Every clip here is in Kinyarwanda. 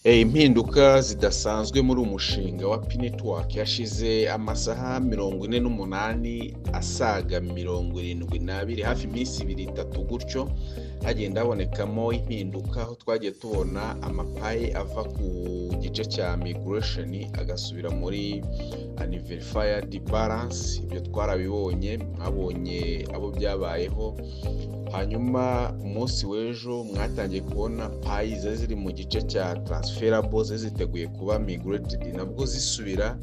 Impinduka zidasanzwe muri umushinga wa P-Network yashize amasaha 48 asaga 72 hafi iminsi 2-3 gutyo hagenda habonekamo impinduka aho twagiye tubona amapayi ava ku gice cya migration agasubira muri unverified balance. Ibyo twarabibonye, mwabonye abo byabayeho. Hanyuma umunsi w'ejo mwatangiye kubona payi ziri mu gice cya transferable ziteguye kuba migrated, nabwo zisubira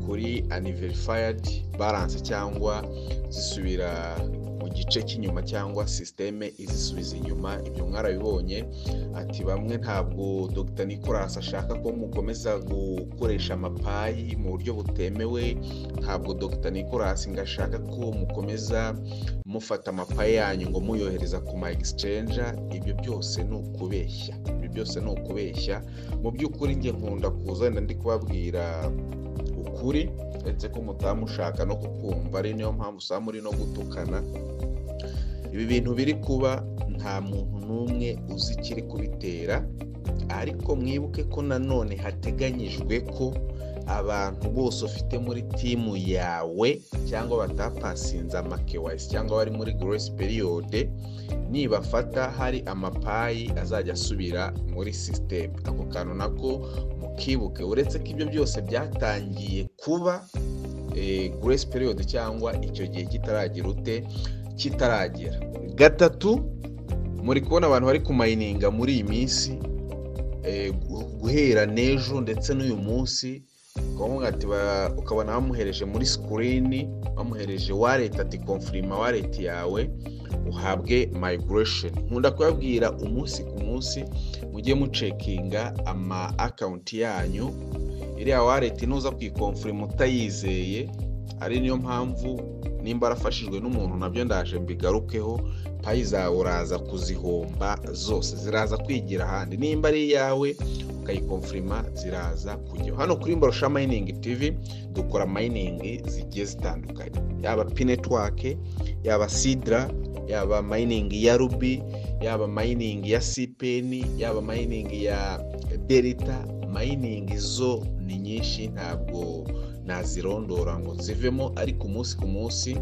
kuri unverified balance cyangwa zisubira mu gice cy'inyuma cyangwa systeme izisubiza inyuma. Ibyo mwarabibonye ati bamwe ntabwo Dr Nicolas ashaka ko mukomeza gukoresha amapayi mu buryo butemewe, ntabwo Dr Nicolas ngashaka ko mukomeza mufata amapayi yanyu ngo muyohereza ku ma exchanger. Ibyo byose ni ukubeshya, mu by'ukuri nge nkunda kuza ndi kubabwira ukuri ndetse ko mutamushaka no kukumva, ari niyo mpamvu usaba muri no gutukana. Ibi bintu biri kuba nta muntu n'umwe uzi kiri kubitera, ariko mwibuke ko nanone hateganyijwe ko abantu bose ufite muri timu yawe cyangwa batapasinze KYC cyangwa bari muri grace period, nibafata hari amapayi azajya asubira muri system. Ako kantu nako mukibuke, uretse ko ibyo byose byatangiye kuba grace period cyangwa icyo gihe kitaragera. Gatatu, muri kubona abantu bari kumayininga muri iyi minsi guhera n'ejo ndetse n'uyu munsi, ukabona bamuhereje muri screen, bamuhereje wallet ati confirm wallet yawe uhabwe migration. Nkunda kubabwira umunsi ku munsi mujye mucekinga ama account yanyu, iriya wallet nuza kuyikonfirm utayizeye, ari niyo mpamvu nimba arafashijwe n'umuntu nabyo ndaje mbigarukeho, payi zawe uraza kuzihomba zose, ziraza kwigira ahandi. Nimba ari yawe ukayikonfirma ziraza kujya hano kuri Mbarusha Mining TV. Dukora mining zigiye zitandukanye, yaba P-Network, yaba Sidra, yaba mining ya Ruby, yaba mining ya CPN, yaba mining ya Delta. Mining zo ni nyinshi, ntabwo nazirondora ngo zivemo, ariko umunsi ku munsi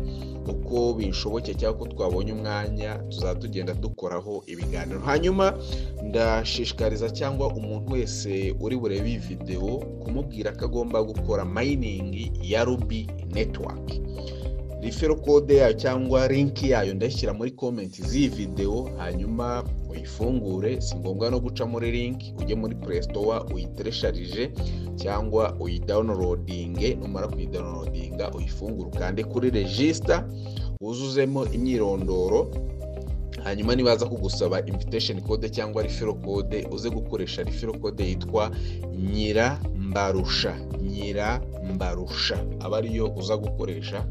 uko binshoboke cyangwa ko twabonye umwanya tuzatugenda dukoraho ibiganiro. Hanyuma ndashishikariza cyangwa umuntu wese uri burebe iyi video kumubwira ko agomba gukora mining ya Ruby Network. Referral code yayo cyangwa link yayo ndashyira muri comment z'iyi video, hanyuma uyifungure. Si ngombwa no guca muri link, ujye muri Play Store uyiteresharije cyangwa uyidownloadinge. Numara kuyidownloadinga uyifungure ukande kuri register, wuzuzemo imyirondoro, hanyuma nibaza kugusaba invitation code cyangwa referral code uze gukoresha referral code yitwa Nyirambarusha. Aba ariyo uza gukoresha,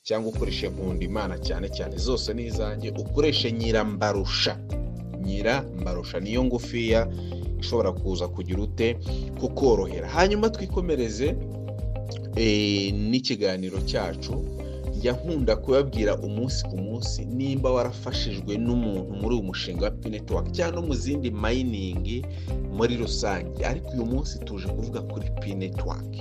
cyangwa ukoreshe Nkundimana, cyane zose ni izanjye. Ukoreshe Nyirambarusha niyo ngufiya ishobora kuza kugira ute kukorohera. Hanyuma twikomereze n'ikiganiro cyacu. Njya nkunda kubabwira umunsi ku munsi, nimba warafashijwe n'umuntu muri uyu mushinga wa P-Network cyangwa mu zindi mining muri rusange, ariko uyu munsi tuje kuvuga kuri P-Network,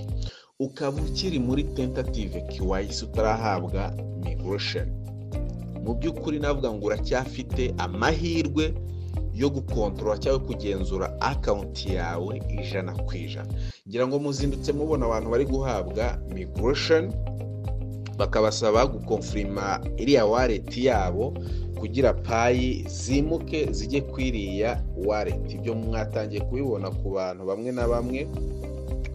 ukaba ukiri muri tentative KYC utarahabwa migration, mu by'ukuri navuga ngo uracyafite amahirwe yo gukontrola cyangwa kugenzura account yawe 100%. Ngira ngo muzindutse mubona abantu bari guhabwa migration bakabasaba gukonfirma iriya wallet yabo kugira payi zimuke zijye kwiriya wallet. Ibyo mwatangiye kubibona ku bantu bamwe na bamwe,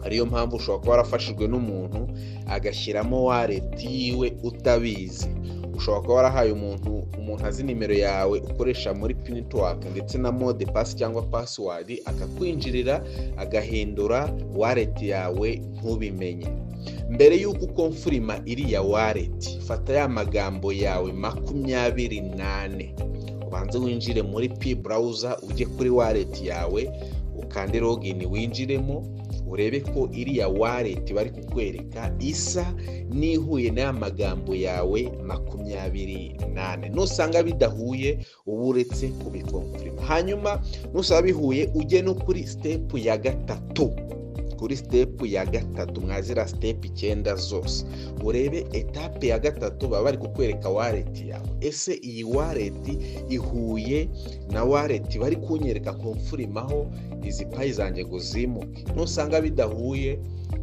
ariyo mpamvu ushobora kuba warafashijwe n'umuntu agashyiramo wallet yiwe utabizi. Ushobora kuba warahaye umuntu azi nimero yawe ukoresha muri P-Network ndetse na mode pass cyangwa password, akakwinjirira agahindura wallet yawe ntubimenye. Mbere y'uko konfirma iriya wallet, fata ya magambo yawe 28, ubanze winjire muri P browser, ujye kuri wallet yawe ukande login winjiremo, urebe ko iriya wallet bari kukwereka isa n'ihuye n'aya magambo yawe 28. Nusanga bidahuye uba uretse kubikonfirima. Hanyuma nusaba bihuye ujye no kuri step ya gatatu. Kuri step ya gatatu mwazira step 9 zose urebe etape ya gatatu baba bari kukwereka wallet yawe. Ese iyi wallet ihuye na wallet bari kunyereka konfirmaho izi payi zanjye ngo zimuke. Nusanga bidahuye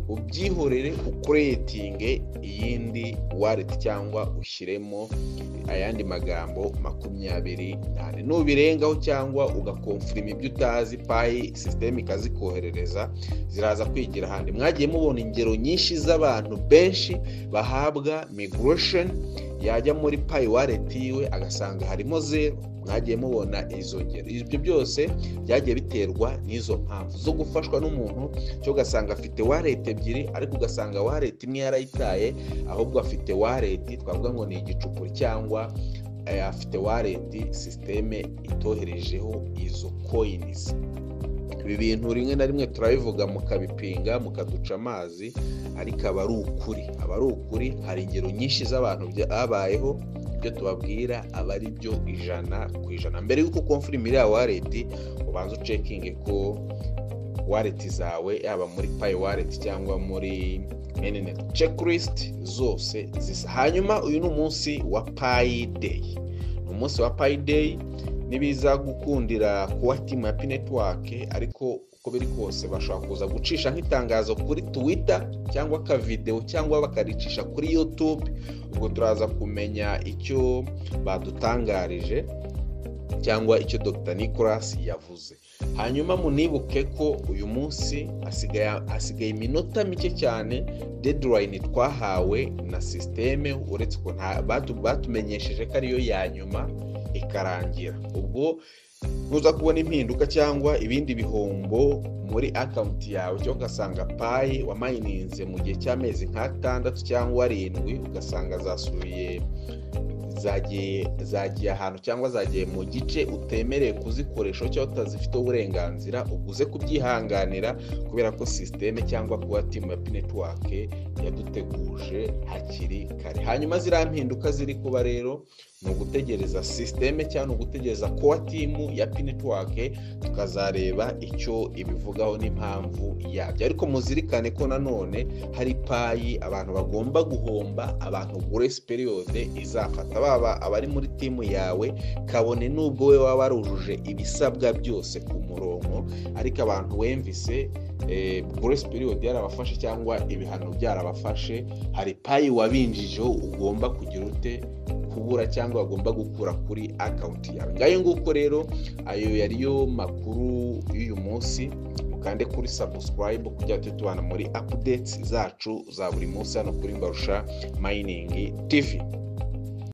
ubyihorere ucreating iyindi wallet cyangwa ushyiremo ayandi magambo 28. Nubirengaho cyangwa ugakonfirma ibyo utazi, payi system ikazikoherereza ziraza kwigira handi. Mwagiye mubona ingero nyinshi z'abantu benshi bahabwa migration yajya muri payi wallet yiwe agasanga harimo 0. Mwagiye mubona izo ngero. Ibyo byose byagiye biterwa n'izo mpamvu zo gufashwa n'umuntu cyo gasanga afite wallet ebyiri ariko ugasanga wallet imwe yarayitaye, ahubwo afite wallet twavuga ngo ni igicupuri cyangwa afite wallet systeme itoherejeho izo coins. Ibi bintu rimwe na rimwe turabivuga mukabipinga mukaduca amazi, ariko aba ari ukuri. Hari ingero nyinshi z'abantu byabayeho, ibyo tubabwira aba ari byo 100%. Mbere yuko confirm iriya wallet ubanza checking ko wallet zawe yaba muri Pi wallet cyangwa muri mainnet checklist zose zisa. Hanyuma uyu ni umunsi wa Pi Day. Umunsi wa Pi Day nibiza gukundira kuwa team ya Pi Network, ariko uko biri kose bashaka kuza gucisha nk'itangazo kuri Twitter cyangwa ka video cyangwa bakaricisha kuri YouTube. Ubwo turaza kumenya icyo badutangarije cyangwa icyo Dr. Nicholas yavuze. Hanyuma munibuke ko uyu munsi asigaye iminota mike cyane deadline twahawe na systeme, uretse ko batumenyesheje ko ariyo ya nyuma ikarangira. Ubwo nuza kubona impinduka cyangwa ibindi bihombo muri account yawe cyo gasanga payi wamayininze mu gihe cy'amezi nk'6 cyangwa 7 ugasanga zasubiye zagiye ahantu cyangwa zagiye mu gice utemereye kuzikoresha cyangwa utazifite uburenganzira, uguze kubyihanganira kubera ko systeme cyangwa kuba team ya Pi Network yaduteguje hakiri kare. Hanyuma zirampinduka ziri kuba rero no gutegereza systeme cyangwa gutegereza kuba team ya Pi Network tukazareba icyo ibivugaho n'impamvu yabyo. Ariko muzirikane ko nanone hari payi abantu bagomba guhomba, abantu grace period izafata baba abari muri team yawe, kabone nubwo we waba warujuje ibisabwa byose ku murongo, ariko abantu wemvise grace period yarabafashe cyangwa ibihano byarabafashe, hari payi wabinjijeho ugomba kugira ute kubura cyangwa bagomba gukura kuri account yawe. Ngayo nguko rero ayo yariyo makuru y'uyu munsi. Mukande kuri subscribe kugira tubana muri updates zacu za buri munsi hano kuri Mbarusha Mining TV.